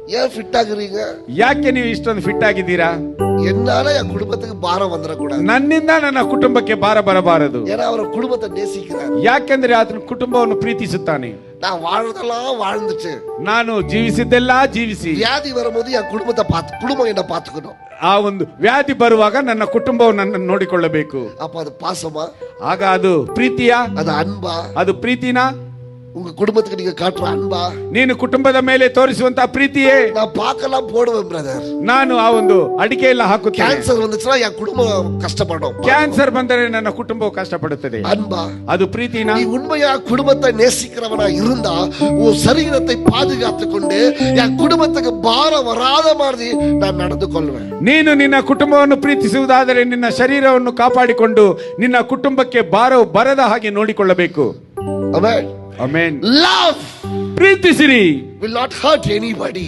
ஏன் ஃபிட் ஆகுறீங்க? ಯಾಕೆ ನೀವು ಇಷ್ಟೊಂದು ಫಿಟ್ ಆಗಿದ್ದೀರಾ? என்னால என் குடும்பத்துக்கு பாரம் வந்துடக்கூடாது. ನನ್ನಿಂದ ನನ್ನ ಕುಟುಂಬಕ್ಕೆ ಭಾರ ಬರಬಾರದು. ஏன்னா அவர் குடும்பத்தை நேசிக்கிறார். ಯಾಕೆಂದ್ರೆ ಆತನ ಕುಟುಂಬವನ್ನು ಪ್ರೀತಿಸುತ್ತಾನೆ. நான் வாழ்றதெல்லாம் வாழ்ந்துச்சு, ನಾನು ಜೀವಿಸಿದ್ದೆಲ್ಲ ಜೀವಿಸಿ வியாதி வரும்போது என் குடும்பத்தை குடும்பம் என்ன பாத்துக்கணும். ಆ ಒಂದು ವ್ಯಾಧಿ ಬರುವಾಗ ನನ್ನ ಕುಟುಂಬವನ್ನು ನನ್ನ ನೋಡಿಕೊಳ್ಳಬೇಕು. அப்ப அது பாசமா? ಆಗ ಅದು ಪ್ರೀತಿಯಾ? அது ಅನ್ಬಾ? ಅದು ಪ್ರೀತಿನಾ? உங்க குடும்பத்துக்கு நீங்க காட்டுற அன்பா? ನೀನು ಕುಟುಂಬದ ಮೇಲೆ ತೋರಿಸುವಂತ ಪ್ರೀತಿಯೇ? நான் பாக்கலாம் போடுவேன் பிரதர். ನಾನು ಆ ಒಂದು ಅಡಿಕೆ ಎಲ್ಲ ಹಾಕುತ್ತೇನೆ. ಕ್ಯಾನ್ಸರ್ வந்துச்சுனா என் குடும்பம் கஷ்டப்படும். ಕ್ಯಾನ್ಸರ್ ಬಂದರೆ ನನ್ನ ಕುಟುಂಬವು ಕಷ್ಟಪಡುತ್ತದೆ. அன்பா? ಅದು ಪ್ರೀತಿನಾ? நீ உண்மையா குடும்பத்தை நேசிக்கிறவனா இருந்தா உன் சரீரத்தை பாதுகாத்துக் கொண்டு என் குடும்பத்துக்கு பாரம் வராத மாதிரி நான் நடந்து கொள்வேன். ನೀನು ನಿನ್ನ ಕುಟುಂಬವನ್ನು ಪ್ರೀತಿಸುವುದಾದರೆ ನಿನ್ನ ಶರೀರವನ್ನು ಕಾಪಾಡಿಕೊಂಡು ನಿನ್ನ ಕುಟುಂಬಕ್ಕೆ ಭಾರವು ಬರದ ಹಾಗೆ ನೋಡಿಕೊಳ್ಳಬೇಕು. Amen. Amen. Love ಪ್ರೀತಿಸಿರಿ will not hurt anybody.